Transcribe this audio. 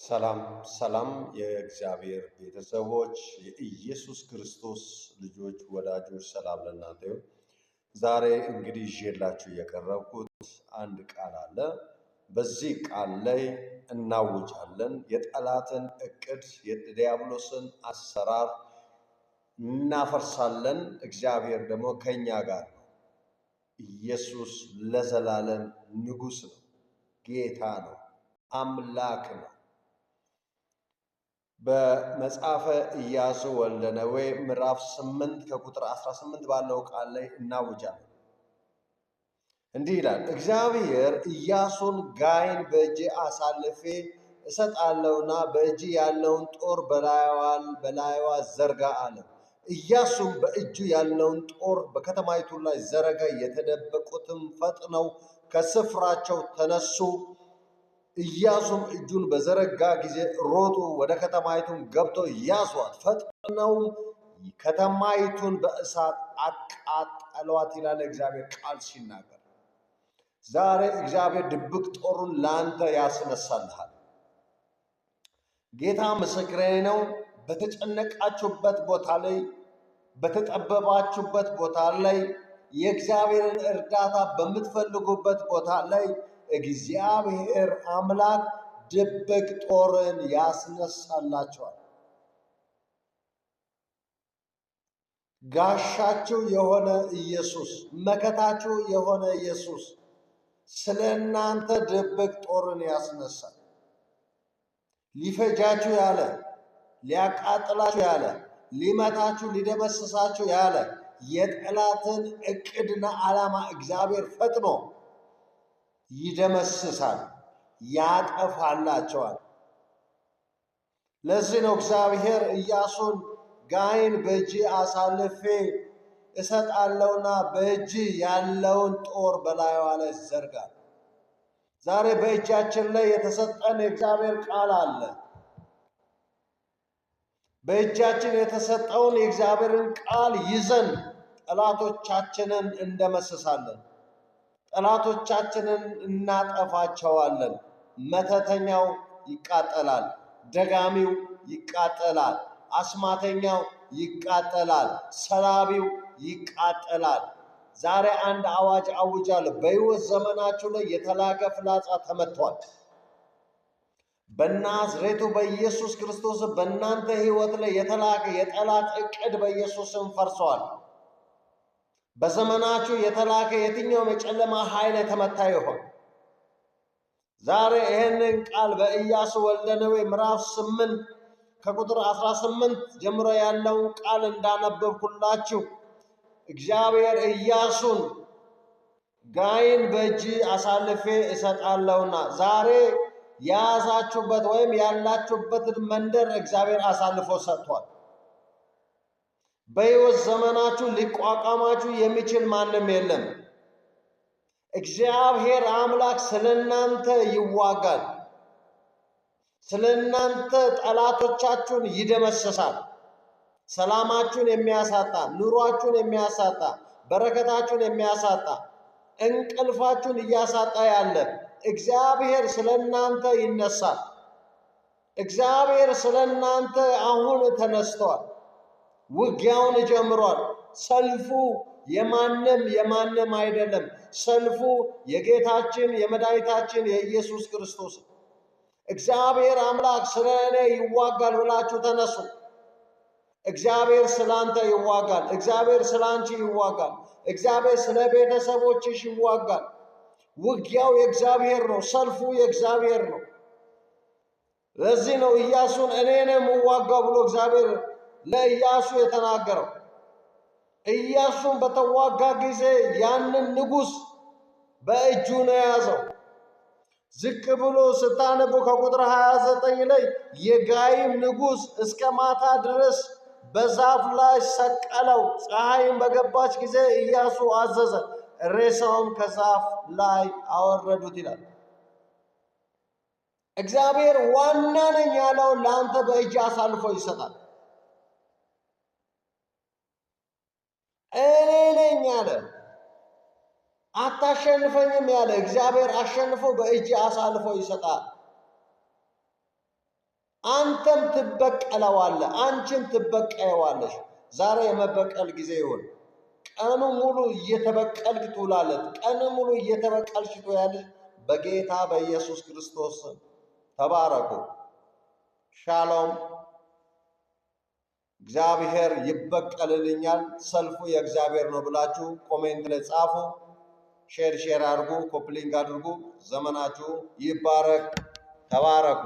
ሰላም ሰላም የእግዚአብሔር ቤተሰቦች የኢየሱስ ክርስቶስ ልጆች ወዳጆች ሰላም ለእናንተ ይሁን። ዛሬ እንግዲህ ይዤላችሁ የቀረብኩት አንድ ቃል አለ። በዚህ ቃል ላይ እናውጃለን። የጠላትን እቅድ የዲያብሎስን አሰራር እናፈርሳለን። እግዚአብሔር ደግሞ ከኛ ጋር ነው። ኢየሱስ ለዘላለም ንጉሥ ነው፣ ጌታ ነው፣ አምላክ ነው። በመጽሐፈ ኢያሱ ወልደ ነዌ ምዕራፍ 8 ከቁጥር 18 ባለው ቃል ላይ እናውጃለን። እንዲህ ይላል፣ እግዚአብሔር ኢያሱን ጋይን በእጅ አሳልፌ እሰጣለሁና በእጅ ያለውን ጦር በላይዋ ዘርጋ አለ። ኢያሱም በእጁ ያለውን ጦር በከተማይቱ ላይ ዘረጋ። የተደበቁትም ፈጥነው ከስፍራቸው ተነሱ። ኢያሱም እጁን በዘረጋ ጊዜ ሮጡ፣ ወደ ከተማይቱን ገብቶ ያዟት፣ ፈጥነው ከተማይቱን በእሳት አቃጠሏት ይላል እግዚአብሔር ቃል ሲናገር። ዛሬ እግዚአብሔር ድብቅ ጦሩን ለአንተ ያስነሳልሃል። ጌታ ምስክሬ ነው። በተጨነቃችሁበት ቦታ ላይ፣ በተጠበባችሁበት ቦታ ላይ፣ የእግዚአብሔርን እርዳታ በምትፈልጉበት ቦታ ላይ እግዚአብሔር አምላክ ድብቅ ጦርን ያስነሳላቸዋል። ጋሻችሁ የሆነ ኢየሱስ፣ መከታችሁ የሆነ ኢየሱስ ስለ እናንተ ድብቅ ጦርን ያስነሳል። ሊፈጃችሁ ያለ፣ ሊያቃጥላችሁ ያለ፣ ሊመታችሁ ሊደመስሳችሁ ያለ የጠላትን እቅድና ዓላማ እግዚአብሔር ፈጥኖ ይደመስሳል፣ ያጠፋላቸዋል። ለዚህ ነው እግዚአብሔር ኢያሱን ጋይን በእጅ አሳልፌ እሰጣለሁና በእጅ ያለውን ጦር በላይዋ ላይ ዘርጋል። ዛሬ በእጃችን ላይ የተሰጠን የእግዚአብሔር ቃል አለ። በእጃችን የተሰጠውን የእግዚአብሔርን ቃል ይዘን ጠላቶቻችንን እንደመስሳለን። ጠላቶቻችንን እናጠፋቸዋለን። መተተኛው ይቃጠላል፣ ደጋሚው ይቃጠላል፣ አስማተኛው ይቃጠላል፣ ሰላቢው ይቃጠላል። ዛሬ አንድ አዋጅ አውጃለሁ። በሕይወት ዘመናችሁ ላይ የተላከ ፍላጻ ተመቷል። በናዝሬቱ በኢየሱስ ክርስቶስ በእናንተ ሕይወት ላይ የተላከ የጠላት እቅድ በኢየሱስም ፈርሷል። በዘመናችሁ የተላከ የትኛውም የጨለማ ኃይል የተመታ ይሆን። ዛሬ ይህንን ቃል በኢያሱ ወልደ ነዌ ምዕራፍ 8 ከቁጥር 18 ጀምሮ ያለውን ቃል እንዳነበብኩላችሁ እግዚአብሔር ኢያሱን ጋይን በእጅ አሳልፌ እሰጣለሁና ዛሬ የያዛችሁበት ወይም ያላችሁበትን መንደር እግዚአብሔር አሳልፎ ሰጥቷል። በሕይወት ዘመናችሁ ሊቋቋማችሁ የሚችል ማንም የለም። እግዚአብሔር አምላክ ስለ እናንተ ይዋጋል። ስለ እናንተ ጠላቶቻችሁን ይደመስሳል። ሰላማችሁን የሚያሳጣ፣ ኑሯችሁን የሚያሳጣ፣ በረከታችሁን የሚያሳጣ፣ እንቅልፋችሁን እያሳጣ ያለ እግዚአብሔር ስለ እናንተ ይነሳል። እግዚአብሔር ስለ እናንተ አሁን ተነስቷል። ውጊያውን ጀምሯል። ሰልፉ የማንም አይደለም። ሰልፉ የጌታችን የመድኃኒታችን የኢየሱስ ክርስቶስ። እግዚአብሔር አምላክ ስለ እኔ ይዋጋል ብላችሁ ተነሱ። እግዚአብሔር ስለ አንተ ይዋጋል። እግዚአብሔር ስለ አንቺ ይዋጋል። እግዚአብሔር ስለ ቤተሰቦችሽ ይዋጋል። ውጊያው የእግዚአብሔር ነው። ሰልፉ የእግዚአብሔር ነው። ለዚህ ነው ኢያሱን እኔ ነኝ የምዋጋው ብሎ እግዚአብሔር ለኢያሱ የተናገረው። ኢያሱን በተዋጋ ጊዜ ያንን ንጉሥ በእጁ ነው የያዘው። ዝቅ ብሎ ስታነቡ ከቁጥር 29 ላይ የጋይም ንጉሥ እስከ ማታ ድረስ በዛፍ ላይ ሰቀለው። ፀሐይም በገባች ጊዜ ኢያሱ አዘዘ፣ ሬሳውም ከዛፍ ላይ አወረዱት ይላል። እግዚአብሔር ዋና ነኝ ያለውን ለአንተ በእጅ አሳልፎ ይሰጣል። እኔ ነኝ ያለ አታሸንፈኝም ያለ እግዚአብሔር አሸንፎ በእጅ አሳልፎ ይሰጣል። አንተም ትበቀለዋለህ፣ አንቺም ትበቀየዋለሽ። ዛሬ የመበቀል ጊዜ ይሁን። ቀኑ ሙሉ እየተበቀልክ ትውላለህ። ቀኑ ሙሉ እየተበቀልሽ ትውያለሽ። በጌታ በኢየሱስ ክርስቶስ ተባረኩ። ሻሎም። እግዚአብሔር ይበቀልልኛል፣ ሰልፉ የእግዚአብሔር ነው ብላችሁ ኮሜንት ላይ ጻፉ። ሼር አድርጉ፣ ኮፕሊንግ አድርጉ። ዘመናችሁ ይባረክ። ተባረኩ።